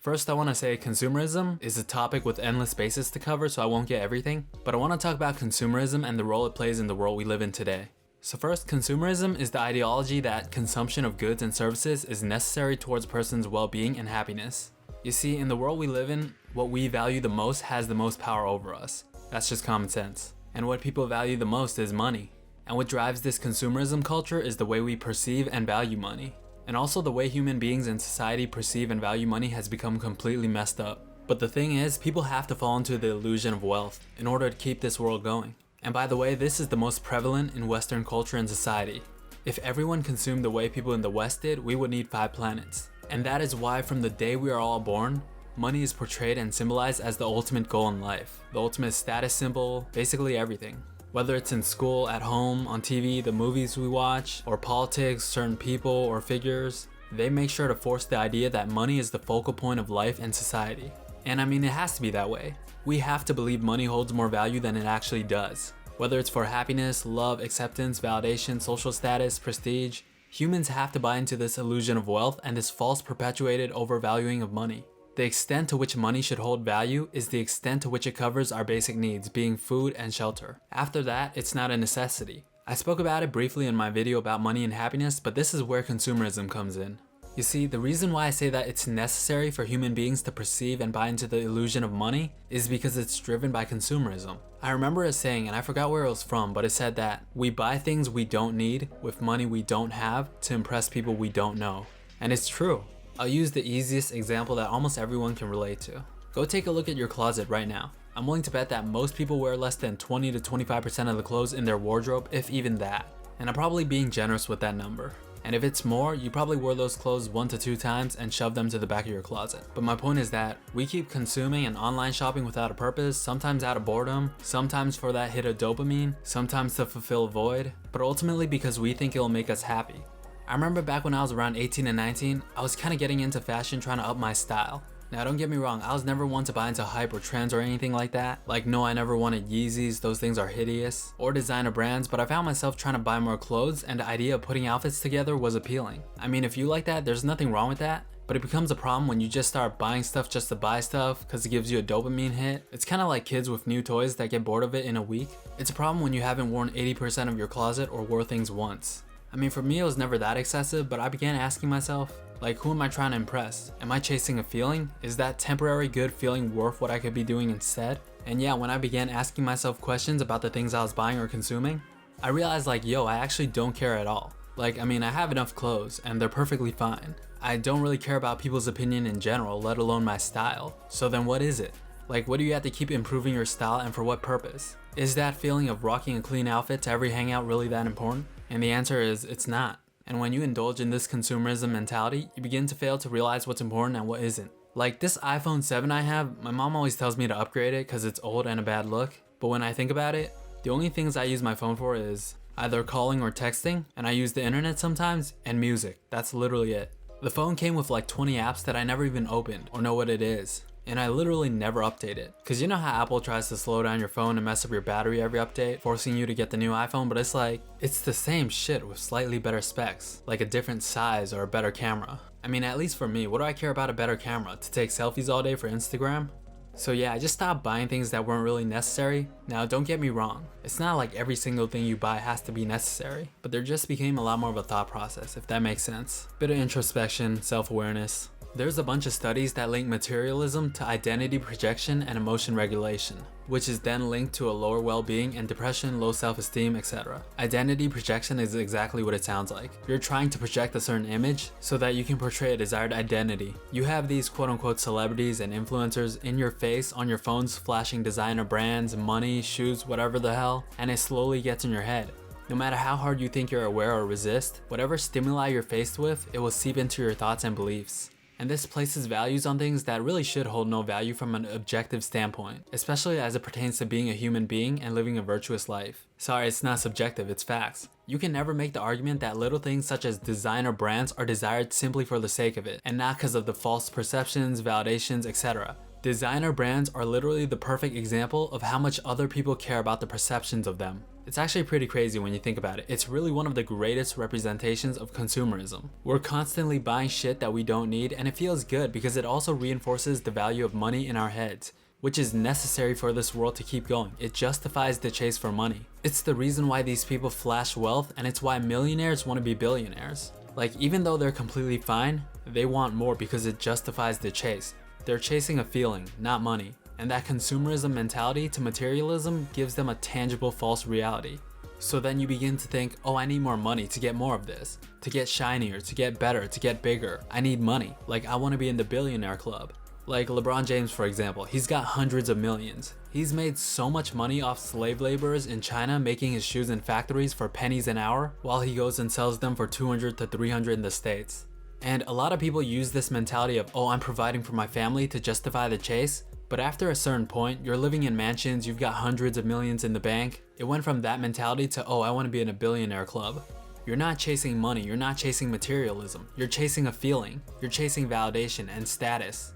First, I want to say consumerism is a topic with endless bases to cover, so I won't get everything, but I want to talk about consumerism and the role it plays in the world we live in today. So first, consumerism is the ideology that consumption of goods and services is necessary towards a person's well-being and happiness. You see, in the world we live in, what we value the most has the most power over us. That's just common sense. And what people value the most is money. And what drives this consumerism culture is the way we perceive and value money. And also the way human beings in society perceive and value money has become completely messed up. But the thing is, people have to fall into the illusion of wealth in order to keep this world going. And by the way, this is the most prevalent in Western culture and society. If everyone consumed the way people in the West did, we would need 5 planets. And that is why from the day we are all born, money is portrayed and symbolized as the ultimate goal in life. The ultimate status symbol, basically everything. Whether it's in school, at home, on TV, the movies we watch, or politics, certain people or figures, they make sure to force the idea that money is the focal point of life and society. And I mean, it has to be that way. We have to believe money holds more value than it actually does. Whether it's for happiness, love, acceptance, validation, social status, prestige, humans have to buy into this illusion of wealth and this false perpetuated overvaluing of money. The extent to which money should hold value is the extent to which it covers our basic needs, being food and shelter. After that, it's not a necessity. I spoke about it briefly in my video about money and happiness, but this is where consumerism comes in. You see, the reason why I say that it's necessary for human beings to perceive and buy into the illusion of money is because it's driven by consumerism. I remember a saying, and I forgot where it was from, but it said that we buy things we don't need with money we don't have to impress people we don't know. And it's true. I'll use the easiest example that almost everyone can relate to. Go take a look at your closet right now. I'm willing to bet that most people wear less than 20 to 25% of the clothes in their wardrobe, if even that. And I'm probably being generous with that number. And if it's more, you probably wore those clothes 1 to 2 times and shoved them to the back of your closet. But my point is that we keep consuming and online shopping without a purpose, sometimes out of boredom, sometimes for that hit of dopamine, sometimes to fulfill a void, but ultimately because we think it'll make us happy. I remember back when I was around 18 and 19, I was kind of getting into fashion, trying to up my style. Now don't get me wrong, I was never one to buy into hype or trends or anything like that. Like no, I never wanted Yeezys, those things are hideous, or designer brands, but I found myself trying to buy more clothes and the idea of putting outfits together was appealing. I mean, if you like that, there's nothing wrong with that, but it becomes a problem when you just start buying stuff just to buy stuff because it gives you a dopamine hit. It's kind of like kids with new toys that get bored of it in a week. It's a problem when you haven't worn 80% of your closet or wore things once. I mean, for me it was never that excessive, but I began asking myself, like, who am I trying to impress? Am I chasing a feeling? Is that temporary good feeling worth what I could be doing instead? And yeah, when I began asking myself questions about the things I was buying or consuming, I realized like, yo, I actually don't care at all. Like, I mean, I have enough clothes and they're perfectly fine. I don't really care about people's opinion in general, let alone my style. So then what is it? Like, what do you have to keep improving your style and for what purpose? Is that feeling of rocking a clean outfit to every hangout really that important? And the answer is, it's not. And when you indulge in this consumerism mentality, you begin to fail to realize what's important and what isn't. Like this iPhone 7 I have, my mom always tells me to upgrade it because it's old and a bad look. But when I think about it, the only things I use my phone for is either calling or texting, and I use the internet sometimes, and music. That's literally it. The phone came with like 20 apps that I never even opened or know what it is. And I literally never update it. Cause you know how Apple tries to slow down your phone and mess up your battery every update, forcing you to get the new iPhone, but it's like, it's the same shit with slightly better specs, like a different size or a better camera. I mean, at least for me, what do I care about a better camera? To take selfies all day for Instagram? So yeah, I just stopped buying things that weren't really necessary. Now don't get me wrong, it's not like every single thing you buy has to be necessary, but there just became a lot more of a thought process, if that makes sense. Bit of introspection, self-awareness. There's a bunch of studies that link materialism to identity projection and emotion regulation, which is then linked to a lower well-being and depression, low self-esteem, etc. Identity projection is exactly what it sounds like. You're trying to project a certain image so that you can portray a desired identity. You have these quote-unquote celebrities and influencers in your face on your phones flashing designer brands, money, shoes, whatever the hell, and it slowly gets in your head. No matter how hard you think you're aware or resist, whatever stimuli you're faced with, it will seep into your thoughts and beliefs. And this places values on things that really should hold no value from an objective standpoint, especially as it pertains to being a human being and living a virtuous life. Sorry, it's not subjective, it's facts. You can never make the argument that little things such as designer brands are desired simply for the sake of it, and not because of the false perceptions, validations, etc. Designer brands are literally the perfect example of how much other people care about the perceptions of them. It's actually pretty crazy when you think about it. It's really one of the greatest representations of consumerism. We're constantly buying shit that we don't need, and it feels good because it also reinforces the value of money in our heads, which is necessary for this world to keep going. It justifies the chase for money. It's the reason why these people flash wealth, and it's why millionaires want to be billionaires. Like, even though they're completely fine, they want more because it justifies the chase. They're chasing a feeling, not money. And that consumerism mentality to materialism gives them a tangible false reality. So then you begin to think, oh, I need more money to get more of this, to get shinier, to get better, to get bigger. I need money. Like, I want to be in the billionaire club. Like LeBron James, for example, he's got hundreds of millions. He's made so much money off slave laborers in China making his shoes in factories for pennies an hour, while he goes and sells them for 200 to 300 in the States. And a lot of people use this mentality of, oh, I'm providing for my family to justify the chase. But after a certain point, you're living in mansions, you've got hundreds of millions in the bank. It went from that mentality to, oh, I want to be in a billionaire club. You're not chasing money, you're not chasing materialism. You're chasing a feeling. You're chasing validation and status.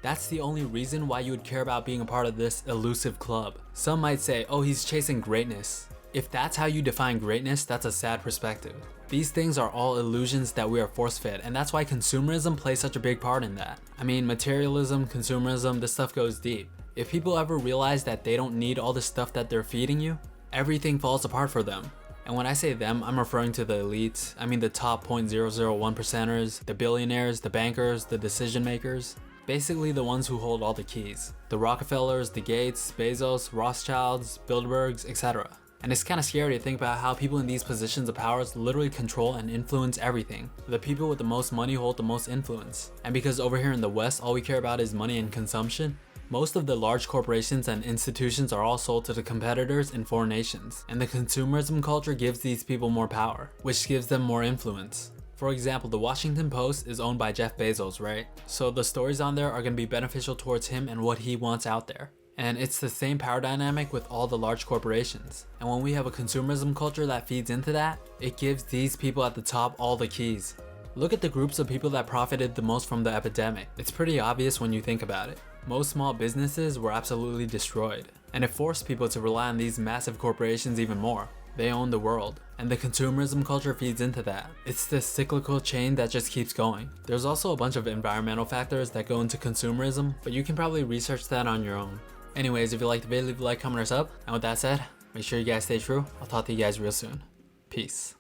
That's the only reason why you would care about being a part of this elusive club. Some might say, oh, he's chasing greatness. If that's how you define greatness, that's a sad perspective. These things are all illusions that we are force-fed, and that's why consumerism plays such a big part in that. I mean, materialism, consumerism, this stuff goes deep. If people ever realize that they don't need all the stuff that they're feeding you, everything falls apart for them. And when I say them, I'm referring to the elites. I mean the top 0.001%ers, the billionaires, the bankers, the decision makers. Basically the ones who hold all the keys. The Rockefellers, the Gates, Bezos, Rothschilds, Bilderbergs, etc. And it's kind of scary to think about how people in these positions of power literally control and influence everything. The people with the most money hold the most influence. And because over here in the West, all we care about is money and consumption, most of the large corporations and institutions are all sold to the competitors in foreign nations. And the consumerism culture gives these people more power, which gives them more influence. For example, the Washington Post is owned by Jeff Bezos, right? So the stories on there are going to be beneficial towards him and what he wants out there. And it's the same power dynamic with all the large corporations. And when we have a consumerism culture that feeds into that, it gives these people at the top all the keys. Look at the groups of people that profited the most from the epidemic. It's pretty obvious when you think about it. Most small businesses were absolutely destroyed. And it forced people to rely on these massive corporations even more. They own the world. And the consumerism culture feeds into that. It's this cyclical chain that just keeps going. There's also a bunch of environmental factors that go into consumerism, but you can probably research that on your own. Anyways, if you liked the video, leave a like, comment, or sub. And with that said, make sure you guys stay true. I'll talk to you guys real soon. Peace.